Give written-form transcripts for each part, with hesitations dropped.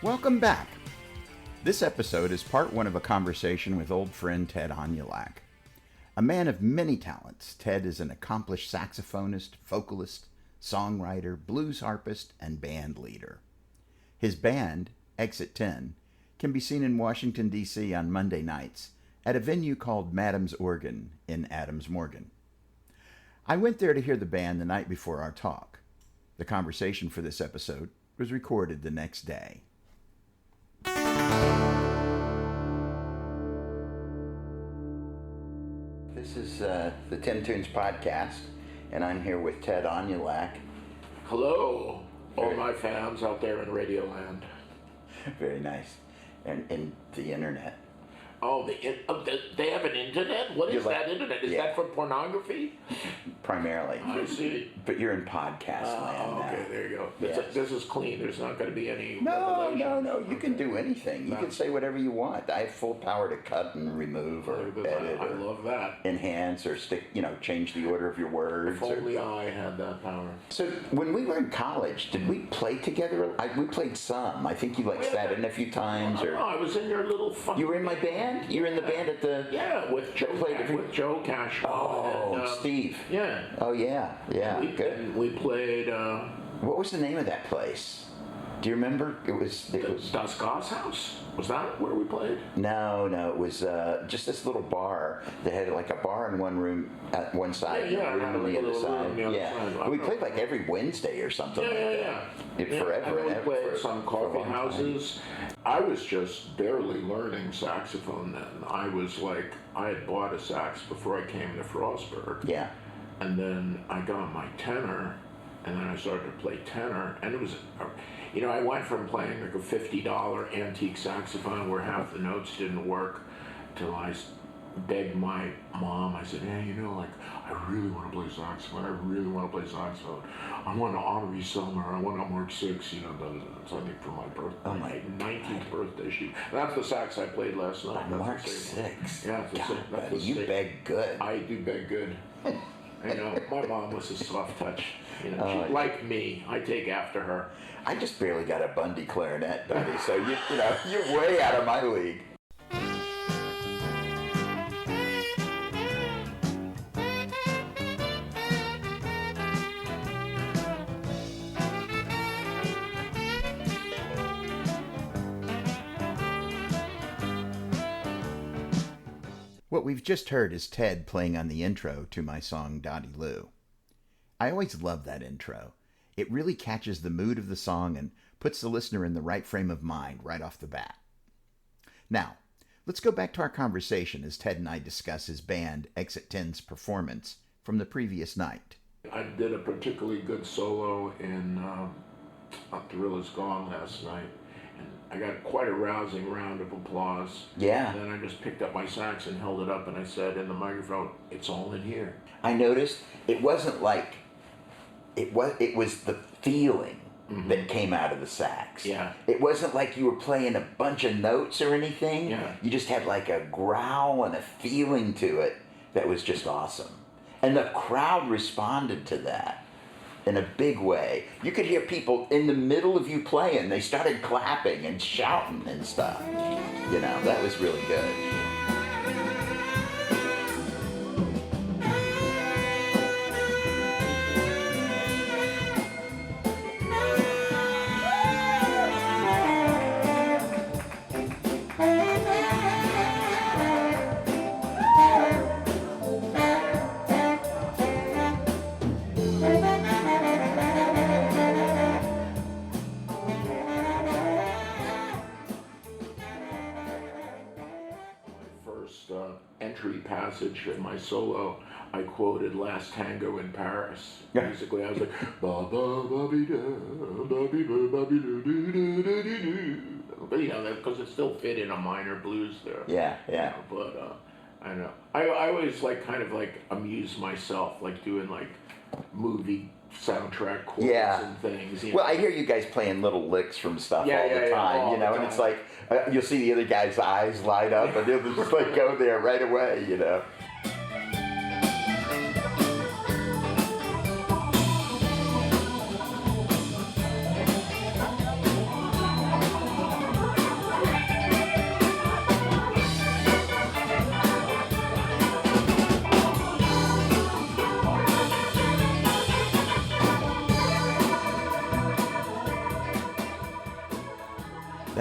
Welcome back. This episode is part one of a conversation with old friend Ted Onulak. A man of many talents, Ted is an accomplished saxophonist, vocalist, songwriter, blues harpist, and band leader. His band, Exit 10, can be seen in Washington, D.C. on Monday nights at a venue called Madam's Organ in Adams Morgan. I went there to hear the band the night before our talk. The conversation for this episode was recorded the next day. This is the Tim Tunes podcast, and I'm here with Ted Onulak. Hello, all my fans out there in Radioland. Very nice. And the internet. Oh, they have an internet? What is that internet? Is that for pornography? Primarily. I see. But you're in podcast land now. Okay, there you go. Yes. This is clean. There's not going to be any No. revelation. You can do anything. You can say whatever you want. I have full power to cut and remove or edit I or love that. enhance or change the order of your words. If only I had that power. So when we were in college, did we play together? We played some. I think you sat in a few times. No, I was in your little You were in my band? You were in the band at the... Yeah, with Joe Cash. Oh, and, Steve. Yeah. Oh, yeah. Good. We played... What was the name of that place? Do you remember? It was Das Gas House? Was that where we played? No. It was just this little bar that had like a bar in one room at one side and a room on the other side. We played like every Wednesday or something. Yeah. Forever. And we played some coffee houses. I was just barely learning saxophone then. I had bought a sax before I came to Frostburg. Yeah. And then I got my tenor, and then I started to play tenor, and it was... I went from playing like a $50 antique saxophone where half the notes didn't work till I begged my mom. I said, hey, I really want to play saxophone. I want an honorary Selmer. I want a Mark 6, so I think for my birthday. Oh, my 19th birthday. That's the sax I played last night. Mark 6? Yeah, that's the you beg good. I do beg good. My mom was a soft touch. She, like me, I take after her. I just barely got a Bundy clarinet, buddy, so you're way out of my league. What we've just heard is Ted playing on the intro to my song Dottie Lou. I always love that intro. It really catches the mood of the song and puts the listener in the right frame of mind right off the bat. Now, let's go back to our conversation as Ted and I discuss his band Exit 10's performance from the previous night. I did a particularly good solo in Thrill-Is Gone last night. I got quite a rousing round of applause. Yeah. And then I just picked up my sax and held it up and I said in the microphone, it's all in here. I noticed it wasn't like, it was the feeling that came out of the sax. Yeah. It wasn't like you were playing a bunch of notes or anything. Yeah. You just had like a growl and a feeling to it that was just awesome. And the crowd responded to that in a big way. You could hear people in the middle of you playing, they started clapping and shouting and stuff. That was really good. Passage in my solo, I quoted Last Tango in Paris. Basically, I was like, ba ba ba be da ba be ba ba be do do do do do. But because it still fit in a minor blues there. Yeah. But I don't know. I always kind of amuse myself, doing movie soundtrack chords and things. Well, I hear you guys playing little licks from stuff all the time, and it's like you'll see the other guy's eyes light up, and they'll just go there right away,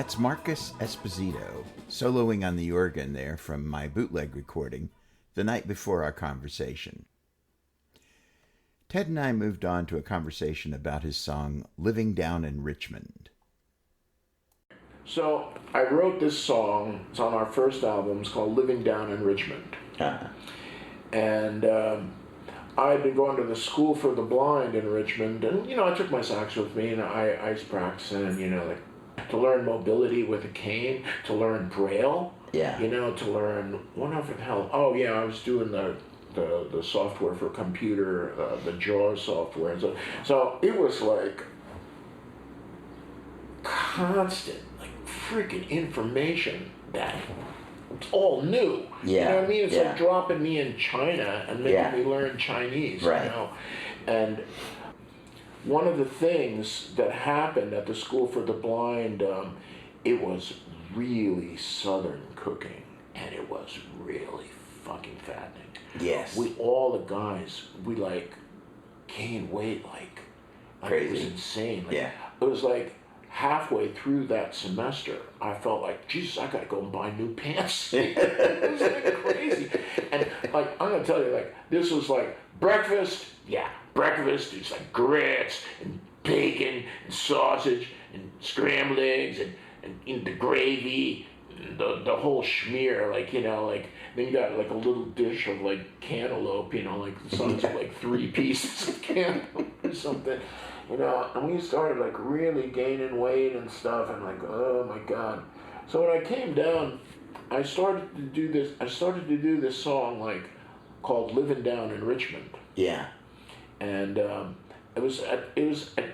That's Marcus Esposito, soloing on the organ there from my bootleg recording the night before our conversation. Ted and I moved on to a conversation about his song, Living Down in Richmond. So I wrote this song, it's on our first album, it's called Living Down in Richmond. And I'd been going to the School for the Blind in Richmond, and, I took my sax with me, and I was practicing, to learn mobility with a cane, to learn Braille, to learn, whatever the hell, I was doing the software for computer, the JAWS software, and so it was like constant, freaking information that it's all new. You know what I mean? It's like dropping me in China and making me learn Chinese, And one of the things that happened at the School for the Blind, it was really Southern cooking, and it was really fucking fattening. Yes. All the guys, we gained weight like crazy. It was insane. It was like halfway through that semester, I felt like, Jesus, I gotta go and buy new pants. It was crazy. And I'm gonna tell you, this was breakfast, breakfast, it's grits and bacon and sausage and scrambled eggs and the gravy, and the whole schmear, then you got a little dish of cantaloupe, the size of 3 pieces of cantaloupe or something. And we started really gaining weight and stuff, and oh my God. So when I came down, I started to do this song called Living Down in Richmond. Yeah. And it was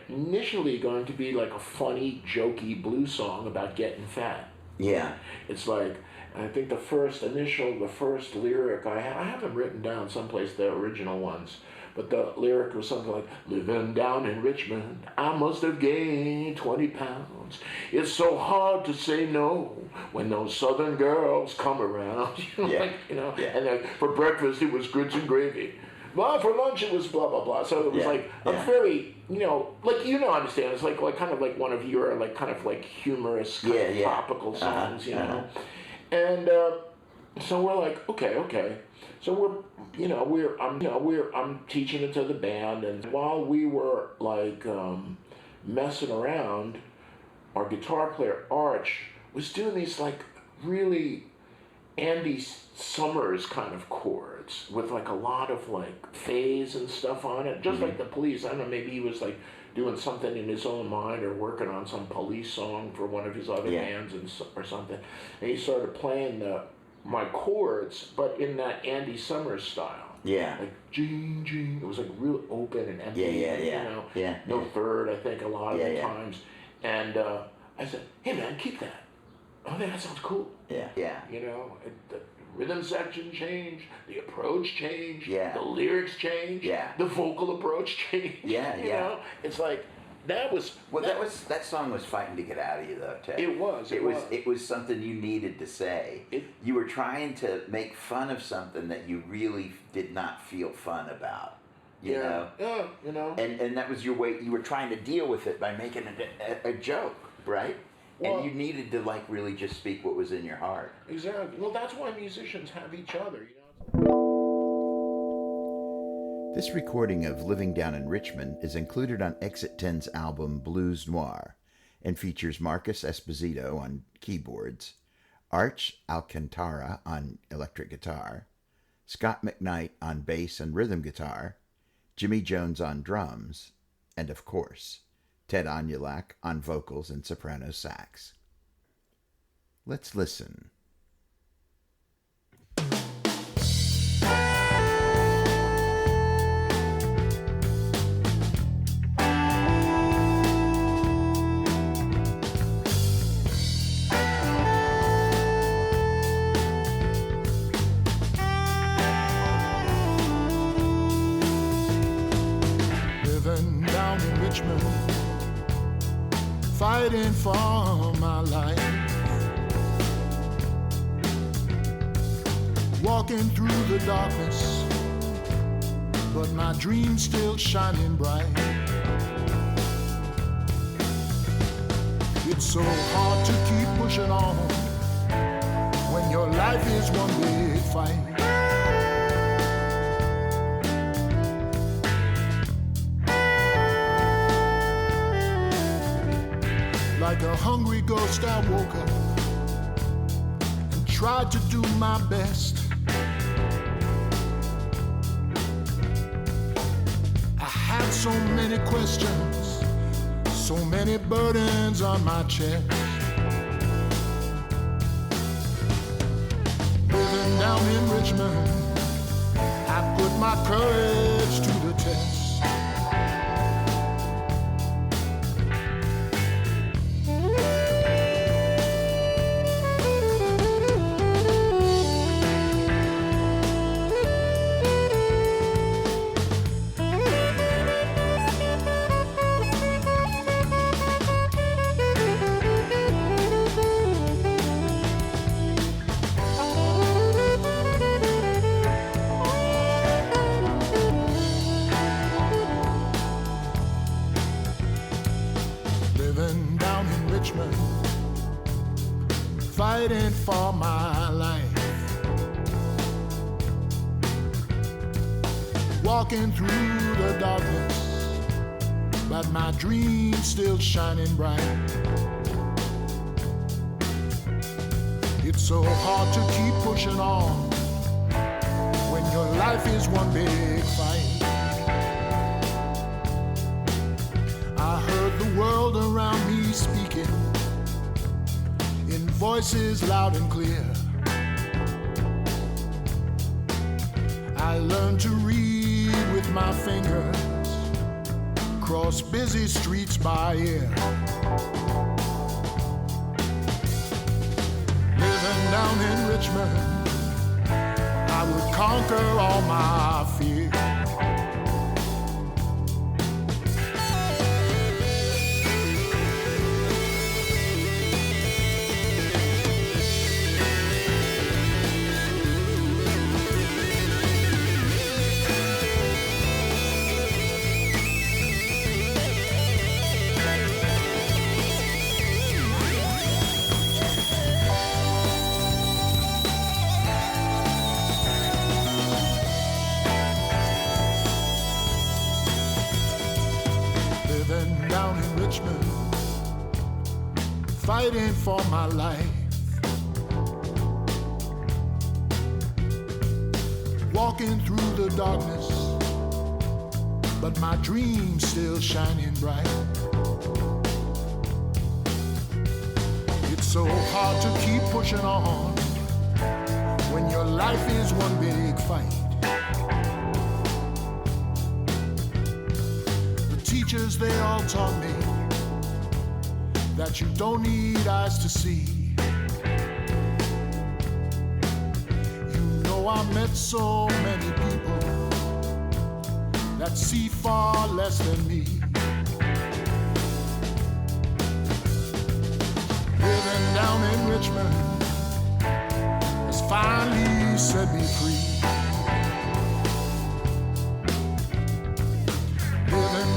initially going to be a funny, jokey blues song about getting fat. Yeah. It's I think the first lyric, I have them written down someplace, the original ones. But the lyric was something like, living down in Richmond, I must have gained 20 pounds. It's so hard to say no when those Southern girls come around. And for breakfast, it was grits and gravy. Well, for lunch, it was blah, blah, blah. So it was a very, understand, it's kind of one of your, kind of humorous, kind of topical songs, And so we're okay. So I'm teaching it to the band, and while we were messing around, our guitar player Arch was doing these really Andy Summers kind of chords with a lot of phase and stuff on it, just like the Police. I don't know, maybe he was doing something in his own mind or working on some Police song for one of his other bands or something, and he started playing my chords, but in that Andy Summers style. Yeah. Jing, jing. It was real open and empty. No third, I think, a lot of the times. And I said, hey man, keep that. Oh man, that sounds cool. Yeah. The rhythm section changed, the approach changed, the lyrics changed, the vocal approach changed. It's that song was fighting to get out of you, though, Ted. It was. It was something you needed to say. You were trying to make fun of something that you really did not feel fun about. You know. And that was your way. You were trying to deal with it by making a joke, right? Well, and you needed to really just speak what was in your heart. Exactly. Well, that's why musicians have each other. This recording of Living Down in Richmond is included on Exit 10's album Blues Noir and features Marcus Esposito on keyboards, Arch Alcantara on electric guitar, Scott McKnight on bass and rhythm guitar, Jimmy Jones on drums, and of course, Ted Onulak on vocals and soprano sax. Let's listen. Fighting for my life, walking through the darkness, but my dream's still shining bright. It's so hard to keep pushing on when your life is one big fight. Like a hungry ghost, I woke up and tried to do my best. I had so many questions, so many burdens on my chest. Living down in Richmond, I put my courage to the test. Fighting for my life, walking through the darkness, but my dream's still shining bright. It's so hard to keep pushing on when your life is one big fight. I heard the world around me speaking in voices loud and clear. I learned to read with my fingers, cross busy streets by ear. Living down in Richmond, I would conquer all my fears. Down in Richmond, fighting for my life, walking through the darkness, but my dream's still shining bright. It's so hard to keep pushing on when your life is one big fight. Teachers, they all taught me that you don't need eyes to see. You know I met so many people that see far less than me. Living down in Richmond has finally set me free.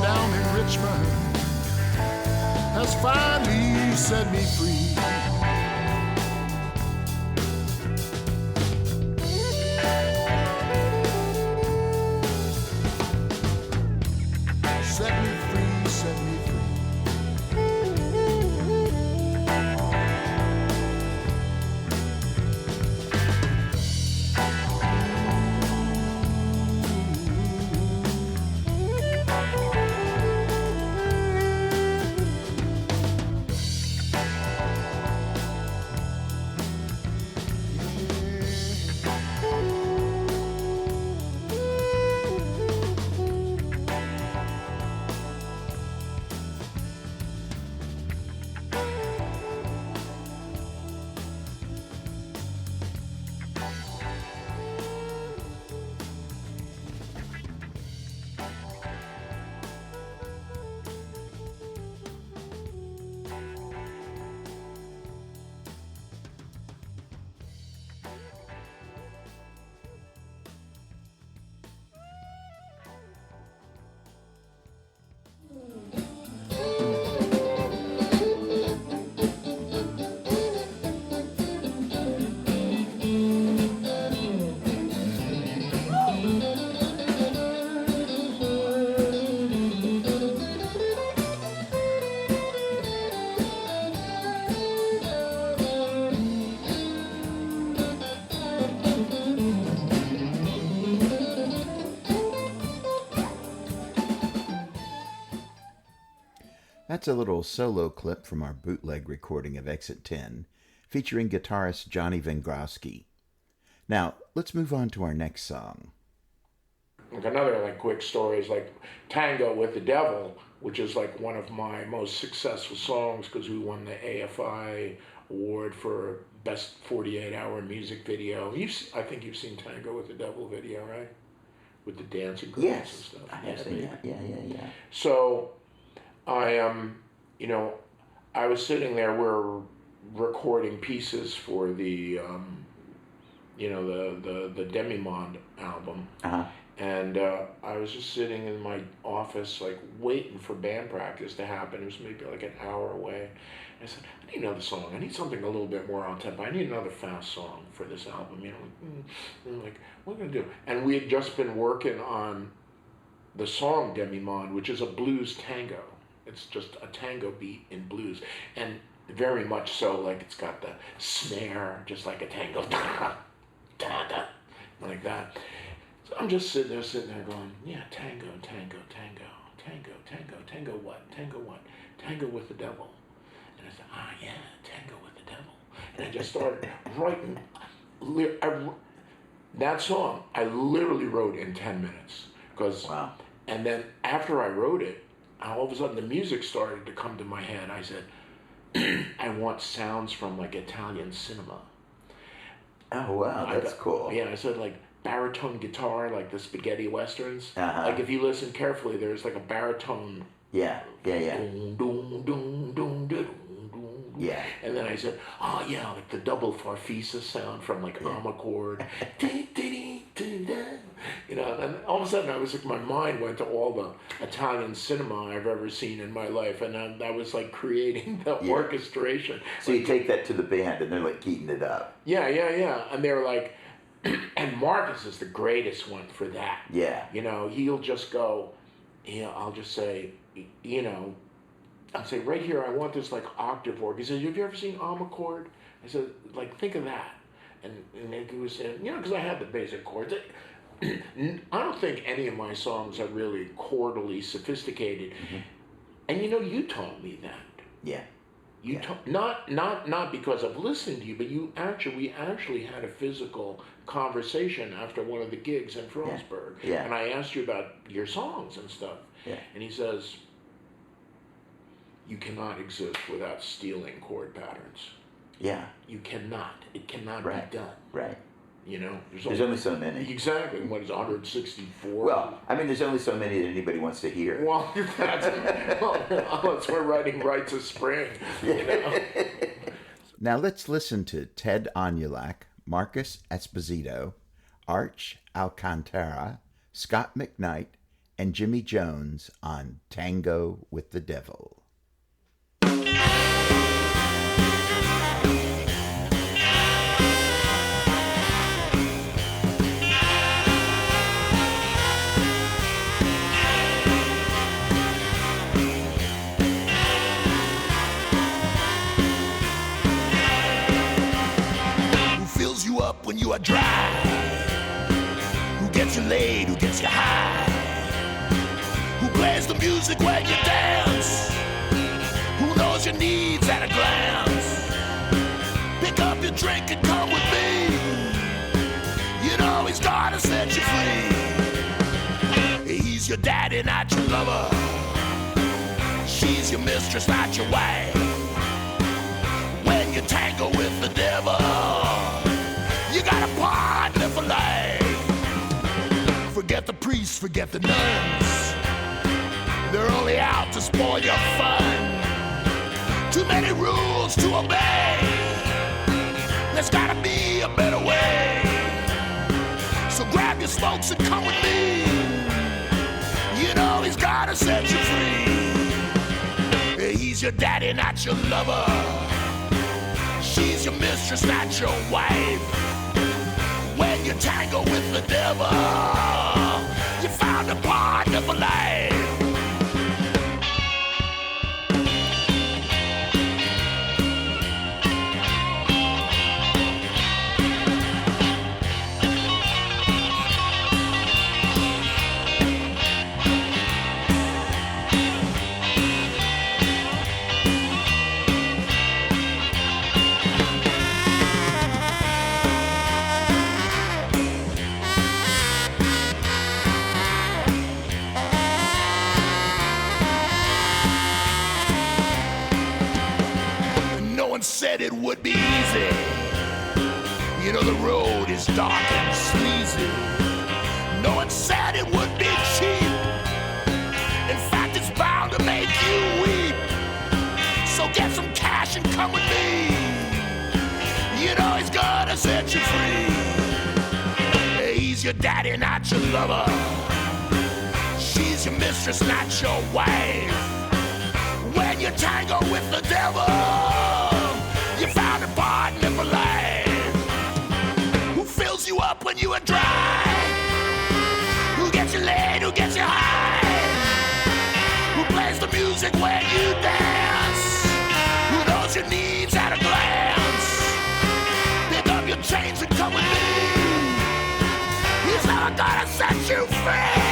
Down in Richmond has finally set me free. Set me free, set me free. That's a little solo clip from our bootleg recording of Exit 10, featuring guitarist Johnny Vengrowski. Now, let's move on to our next song. Another quick story is Tango with the Devil, which is one of my most successful songs because we won the AFI award for best 48-hour music video. I think you've seen Tango with the Devil video, right? With the dancing girls and stuff. I have seen that. Yeah. So I I was sitting there, we're recording pieces for the the Demi-Monde album. Uh-huh. And I was just sitting in my office, waiting for band practice to happen. It was maybe an hour away. I said, I need another song. I need something a little bit more on tempo. I need another fast song for this album. And what am I going to do? And we had just been working on the song Demi-Monde, which is a blues tango. It's just a tango beat in blues. And very much so, it's got the snare, just like a tango. Like that. So I'm just sitting there going, yeah, tango, what? Tango with the devil. And I said, tango with the devil. And I just started writing. That song, I literally wrote in 10 minutes. Wow. And then after I wrote it, all of a sudden the music started to come to my head. I said, I want sounds from Italian cinema. Oh, wow, that's cool. Yeah, I said baritone guitar, the spaghetti westerns. Uh-huh. If you listen carefully, there's a baritone. Yeah. Doom, doom, doom, doom, doom, doom. Yeah. And then I said, the double farfisa sound from Omachord. And all of a sudden I was my mind went to all the Italian cinema I've ever seen in my life, and I was creating the orchestration. So you take that to the band and they're eating it up. Yeah. And they're and Marcus is the greatest one for that. Yeah. He'll just go, I'll just say, I'll say, right here, I want this octave org. He says, have you ever seen Omachord? I said, think of that. And he was saying, because I had the basic chords. I don't think any of my songs are really chordally sophisticated. Mm-hmm. And you taught me that. Yeah. Not because I've listened to you, but we actually had a physical conversation after one of the gigs in Frostburg. Yeah. And I asked you about your songs and stuff. Yeah. And he says, you cannot exist without stealing chord patterns. Yeah. You cannot. It cannot be done. Right. There's only so many. Exactly. What is 164? Well, there's only so many that anybody wants to hear. Well, unless we're writing Rites of Spring. Now let's listen to Ted Onulak, Marcus Esposito, Arch Alcantara, Scott McKnight, and Jimmy Jones on Tango with the Devil. When you are dry, who gets you laid, who gets you high, who plays the music when you dance, who knows your needs at a glance. Pick up your drink and come with me, he's gonna set you free. He's your daddy, not your lover, she's your mistress, not your wife. When you tangle with the devil, you got a partner for life. Forget the priests, forget the nuns, they're only out to spoil your fun. Too many rules to obey, there's gotta be a better way. So grab your smokes and come with me, he's gotta set you free. He's your daddy, not your lover, she's your mistress, not your wife. When you tangle with the devil, you found a partner for life. said it would be easy. You know the road is dark and sleazy. No one said it would be cheap. In fact, it's bound to make you weep. So get some cash and come with me. You know he's gonna set you free. He's your daddy, not your lover. She's your mistress, not your wife. When you tango with the devil, you found a partner for life. Who fills you up when you are dry? Who gets you laid, who gets you high? Who plays the music when you dance? Who knows your needs at a glance? Pick up your chains and come with me. He's never gonna set you free.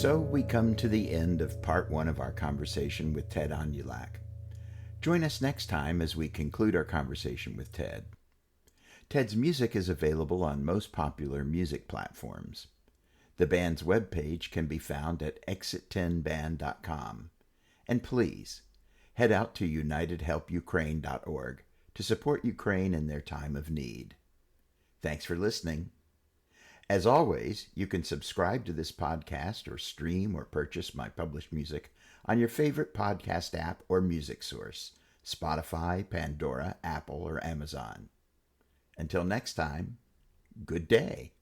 So we come to the end of part one of our conversation with Ted Onulak. Join us next time as we conclude our conversation with Ted. Ted's music is available on most popular music platforms. The band's webpage can be found at exit10band.com. And please, head out to unitedhelpukraine.org to support Ukraine in their time of need. Thanks for listening. As always, you can subscribe to this podcast or stream or purchase my published music on your favorite podcast app or music source, Spotify, Pandora, Apple, or Amazon. Until next time, good day.